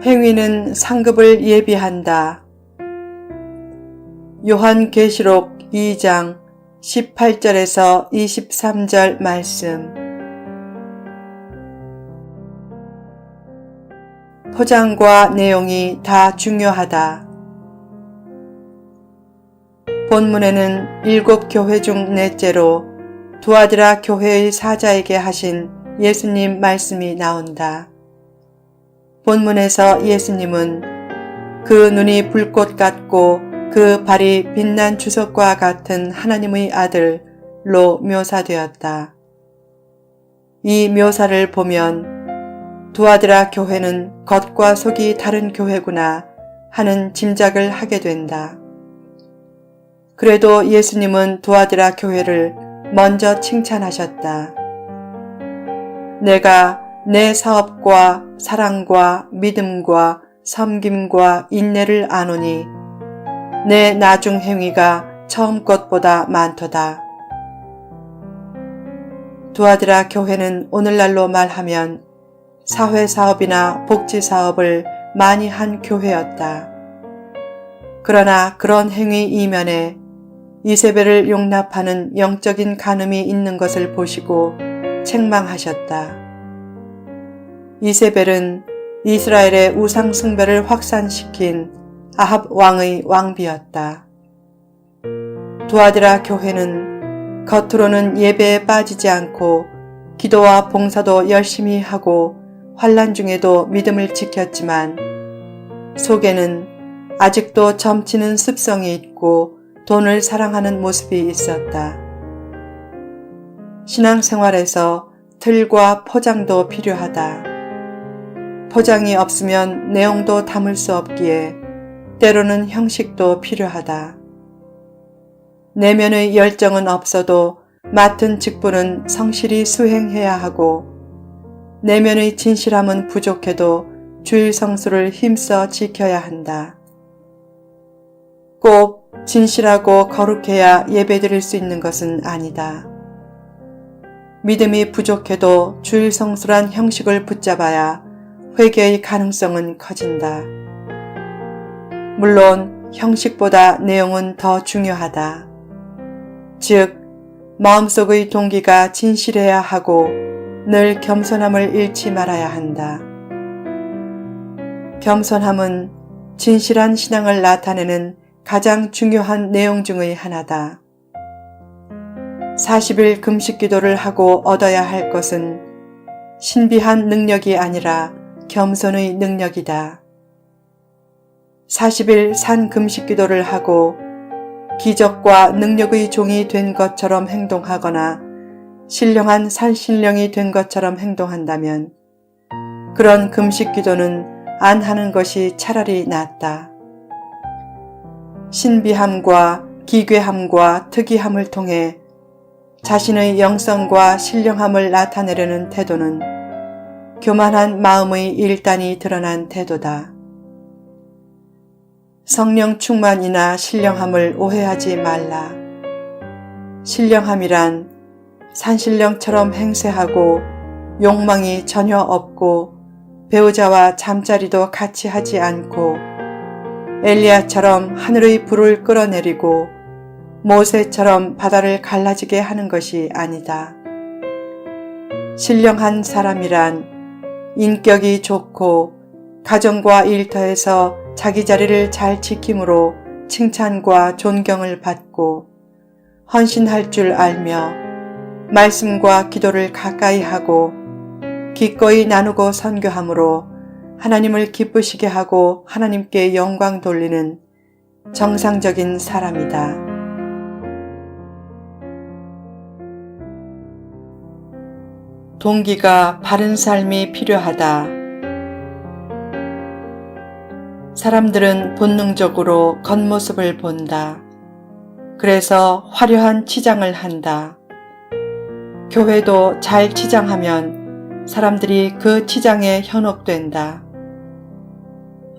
행위는 상급을 예비한다. 요한계시록 2장 18절에서 23절 말씀. 포장과 내용이 다 중요하다. 본문에는 7교회 중 넷째로 두아드라 교회의 사자에게 하신 예수님 말씀이 나온다. 본문에서 예수님은 그 눈이 불꽃 같고 그 발이 빛난 주석과 같은 하나님의 아들로 묘사되었다. 이 묘사를 보면 두아드라 교회는 겉과 속이 다른 교회구나 하는 짐작을 하게 된다. 그래도 예수님은 두아드라 교회를 먼저 칭찬하셨다. 내가 내 사업과 사랑과 믿음과 섬김과 인내를 아노니 내 나중 행위가 처음 것보다 많도다. 두아드라 교회는 오늘날로 말하면 사회사업이나 복지사업을 많이 한 교회였다. 그러나 그런 행위 이면에 이세벨을 용납하는 영적인 간음이 있는 것을 보시고 책망하셨다. 이세벨은 이스라엘의 우상 숭배를 확산시킨 아합 왕의 왕비였다. 두아드라 교회는 겉으로는 예배에 빠지지 않고 기도와 봉사도 열심히 하고 환난 중에도 믿음을 지켰지만 속에는 아직도 점치는 습성이 있고 돈을 사랑하는 모습이 있었다. 신앙생활에서 틀과 포장도 필요하다. 포장이 없으면 내용도 담을 수 없기에 때로는 형식도 필요하다. 내면의 열정은 없어도 맡은 직분은 성실히 수행해야 하고 내면의 진실함은 부족해도 주일 성수를 힘써 지켜야 한다. 꼭 진실하고 거룩해야 예배드릴 수 있는 것은 아니다. 믿음이 부족해도 주일 성수란 형식을 붙잡아야 회개의 가능성은 커진다. 물론 형식보다 내용은 더 중요하다. 즉, 마음속의 동기가 진실해야 하고 늘 겸손함을 잃지 말아야 한다. 겸손함은 진실한 신앙을 나타내는 가장 중요한 내용 중의 하나다. 40일 금식 기도를 하고 얻어야 할 것은 신비한 능력이 아니라 겸손의 능력이다. 40일 산 금식 기도를 하고 기적과 능력의 종이 된 것처럼 행동하거나 신령한 산신령이 된 것처럼 행동한다면 그런 금식 기도는 안 하는 것이 차라리 낫다. 신비함과 기괴함과 특이함을 통해 자신의 영성과 신령함을 나타내려는 태도는 교만한 마음의 일단이 드러난 태도다. 성령 충만이나 신령함을 오해하지 말라. 신령함이란 산신령처럼 행세하고 욕망이 전혀 없고 배우자와 잠자리도 같이 하지 않고 엘리야처럼 하늘의 불을 끌어내리고 모세처럼 바다를 갈라지게 하는 것이 아니다. 신령한 사람이란 인격이 좋고 가정과 일터에서 자기 자리를 잘 지킴으로 칭찬과 존경을 받고 헌신할 줄 알며 말씀과 기도를 가까이 하고 기꺼이 나누고 선교함으로 하나님을 기쁘시게 하고 하나님께 영광 돌리는 정상적인 사람이다. 동기가 바른 삶이 필요하다. 사람들은 본능적으로 겉모습을 본다. 그래서 화려한 치장을 한다. 교회도 잘 치장하면 사람들이 그 치장에 현혹된다.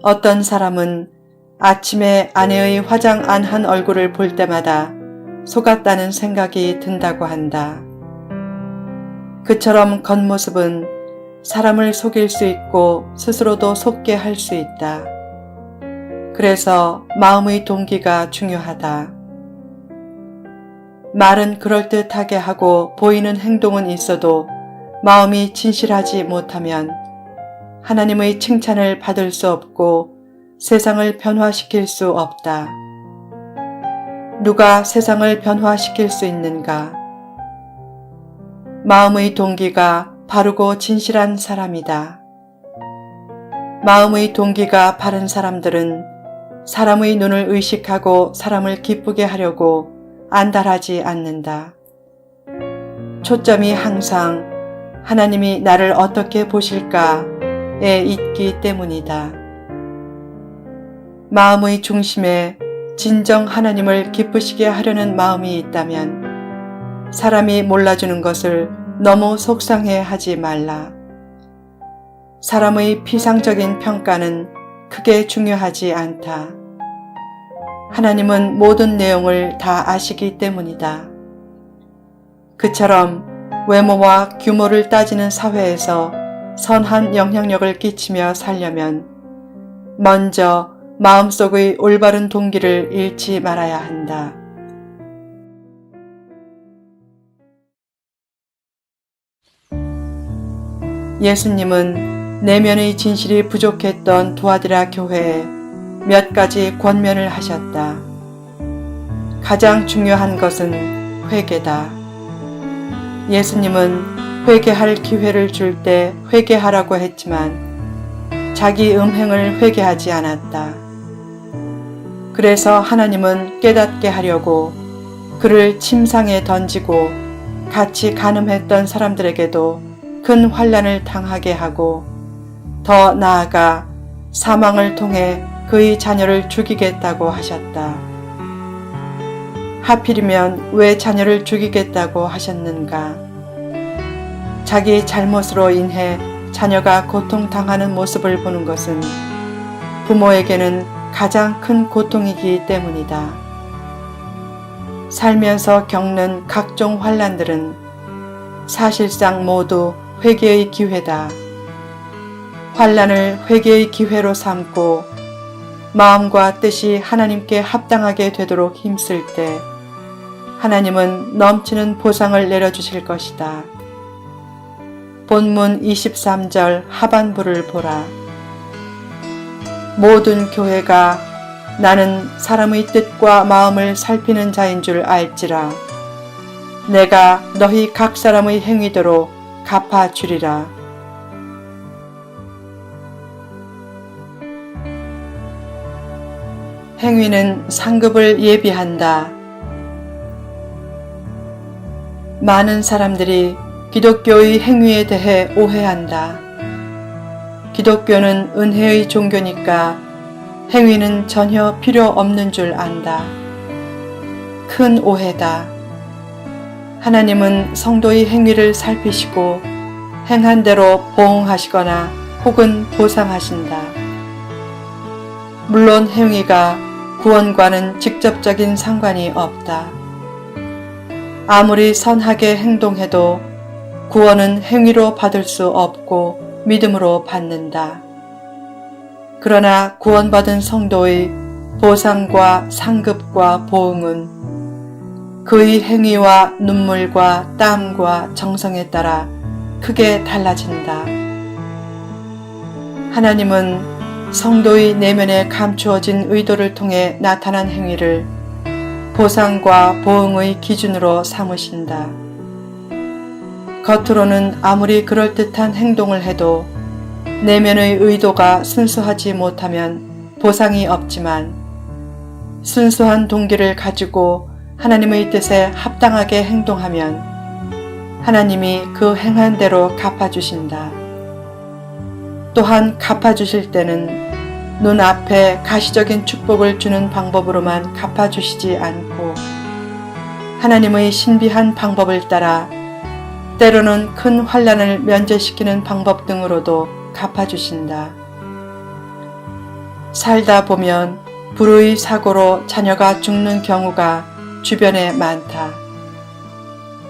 어떤 사람은 아침에 아내의 화장 안 한 얼굴을 볼 때마다 속았다는 생각이 든다고 한다. 그처럼 겉모습은 사람을 속일 수 있고 스스로도 속게 할 수 있다. 그래서 마음의 동기가 중요하다. 말은 그럴듯하게 하고 보이는 행동은 있어도 마음이 진실하지 못하면 하나님의 칭찬을 받을 수 없고 세상을 변화시킬 수 없다. 누가 세상을 변화시킬 수 있는가? 마음의 동기가 바르고 진실한 사람이다. 마음의 동기가 바른 사람들은 사람의 눈을 의식하고 사람을 기쁘게 하려고 안달하지 않는다. 초점이 항상 하나님이 나를 어떻게 보실까에 있기 때문이다. 마음의 중심에 진정 하나님을 기쁘시게 하려는 마음이 있다면 사람이 몰라주는 것을 너무 속상해 하지 말라. 사람의 피상적인 평가는 크게 중요하지 않다. 하나님은 모든 내용을 다 아시기 때문이다. 그처럼 외모와 규모를 따지는 사회에서 선한 영향력을 끼치며 살려면 먼저 마음속의 올바른 동기를 잃지 말아야 한다. 예수님은 내면의 진실이 부족했던 두아디라 교회에 몇 가지 권면을 하셨다. 가장 중요한 것은 회개다. 예수님은 회개할 기회를 줄 때 회개하라고 했지만 자기 음행을 회개하지 않았다. 그래서 하나님은 깨닫게 하려고 그를 침상에 던지고 같이 간음했던 사람들에게도 큰 환난을 당하게 하고 더 나아가 사망을 통해 그의 자녀를 죽이겠다고 하셨다. 하필이면 왜 자녀를 죽이겠다고 하셨는가? 자기 잘못으로 인해 자녀가 고통당하는 모습을 보는 것은 부모에게는 가장 큰 고통이기 때문이다. 살면서 겪는 각종 환난들은 사실상 모두 회개의 기회다. 환난을 회개의 기회로 삼고 마음과 뜻이 하나님께 합당하게 되도록 힘쓸 때 하나님은 넘치는 보상을 내려주실 것이다. 본문 23절 하반부를 보라. 모든 교회가 나는 사람의 뜻과 마음을 살피는 자인 줄 알지라. 내가 너희 각 사람의 행위대로 갚아주리라. 행위는 상급을 예비한다. 많은 사람들이 기독교의 행위에 대해 오해한다. 기독교는 은혜의 종교니까 행위는 전혀 필요 없는 줄 안다. 큰 오해다. 하나님은 성도의 행위를 살피시고 행한 대로 보응하시거나 혹은 보상하신다. 물론 행위가 구원과는 직접적인 상관이 없다. 아무리 선하게 행동해도 구원은 행위로 받을 수 없고 믿음으로 받는다. 그러나 구원받은 성도의 보상과 상급과 보응은 그의 행위와 눈물과 땀과 정성에 따라 크게 달라진다. 하나님은 성도의 내면에 감추어진 의도를 통해 나타난 행위를 보상과 보응의 기준으로 삼으신다. 겉으로는 아무리 그럴듯한 행동을 해도 내면의 의도가 순수하지 못하면 보상이 없지만 순수한 동기를 가지고 하나님의 뜻에 합당하게 행동하면 하나님이 그 행한 대로 갚아주신다. 또한 갚아주실 때는 눈앞에 가시적인 축복을 주는 방법으로만 갚아주시지 않고 하나님의 신비한 방법을 따라 때로는 큰 환난을 면제시키는 방법 등으로도 갚아주신다. 살다 보면 불의의 사고로 자녀가 죽는 경우가 주변에 많다.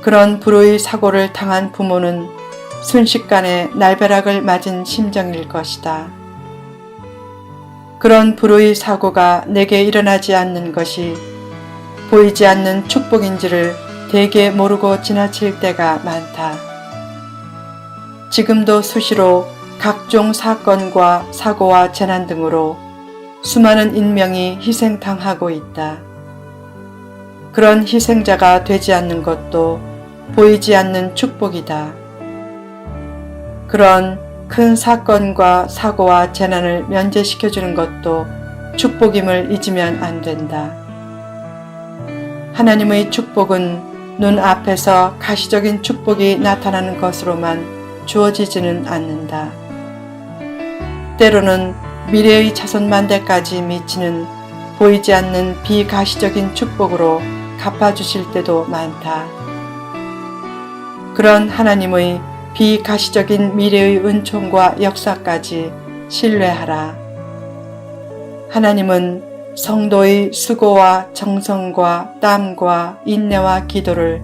그런 불의의 사고를 당한 부모는 순식간에 날벼락을 맞은 심정일 것이다. 그런 불의의 사고가 내게 일어나지 않는 것이 보이지 않는 축복인지를 대개 모르고 지나칠 때가 많다. 지금도 수시로 각종 사건과 사고와 재난 등으로 수많은 인명이 희생당하고 있다. 그런 희생자가 되지 않는 것도 보이지 않는 축복이다. 그런 큰 사건과 사고와 재난을 면제시켜주는 것도 축복임을 잊으면 안 된다. 하나님의 축복은 눈앞에서 가시적인 축복이 나타나는 것으로만 주어지지는 않는다. 때로는 미래의 자손만대까지 미치는 보이지 않는 비가시적인 축복으로 갚아주실 때도 많다. 그런 하나님의 비가시적인 미래의 은총과 역사까지 신뢰하라. 하나님은 성도의 수고와 정성과 땀과 인내와 기도를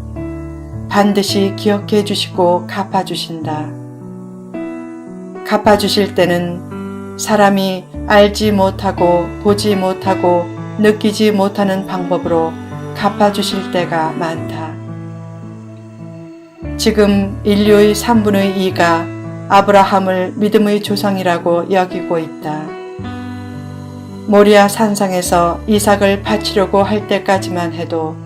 반드시 기억해 주시고 갚아주신다. 갚아주실 때는 사람이 알지 못하고 보지 못하고 느끼지 못하는 방법으로 갚아주실 때가 많다. 지금 인류의 3분의 2가 아브라함을 믿음의 조상이라고 여기고 있다. 모리아 산상에서 이삭을 바치려고 할 때까지만 해도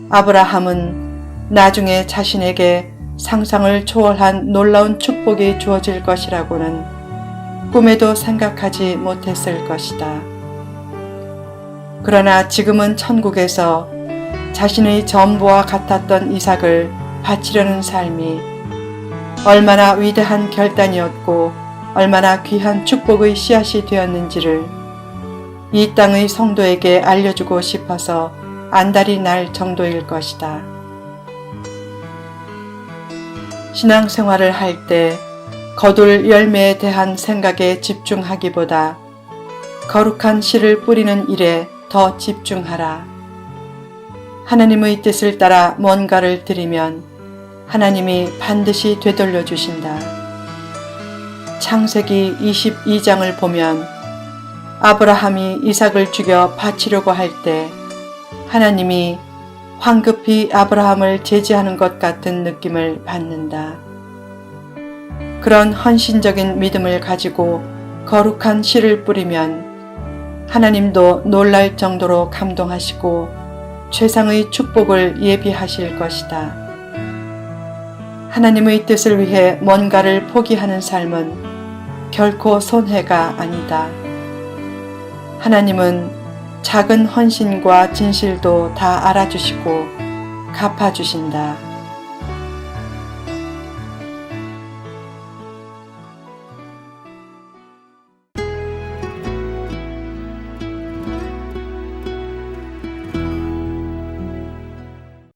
아브라함은 나중에 자신에게 상상을 초월한 놀라운 축복이 주어질 것이라고는 꿈에도 생각하지 못했을 것이다. 그러나 지금은 천국에서 자신의 전부와 같았던 이삭을 바치려는 삶이 얼마나 위대한 결단이었고 얼마나 귀한 축복의 씨앗이 되었는지를 이 땅의 성도에게 알려주고 싶어서 안달이 날 정도일 것이다. 신앙생활을 할 때 거둘 열매에 대한 생각에 집중하기보다 거룩한 씨를 뿌리는 일에 더 집중하라. 하나님의 뜻을 따라 뭔가를 드리면 하나님이 반드시 되돌려 주신다. 창세기 22장을 보면 아브라함이 이삭을 죽여 바치려고 할 때 하나님이 황급히 아브라함을 제지하는 것 같은 느낌을 받는다. 그런 헌신적인 믿음을 가지고 거룩한 씨를 뿌리면 하나님도 놀랄 정도로 감동하시고 최상의 축복을 예비하실 것이다. 하나님의 뜻을 위해 뭔가를 포기하는 삶은 결코 손해가 아니다. 하나님은 작은 헌신과 진실도 다 알아주시고 갚아주신다.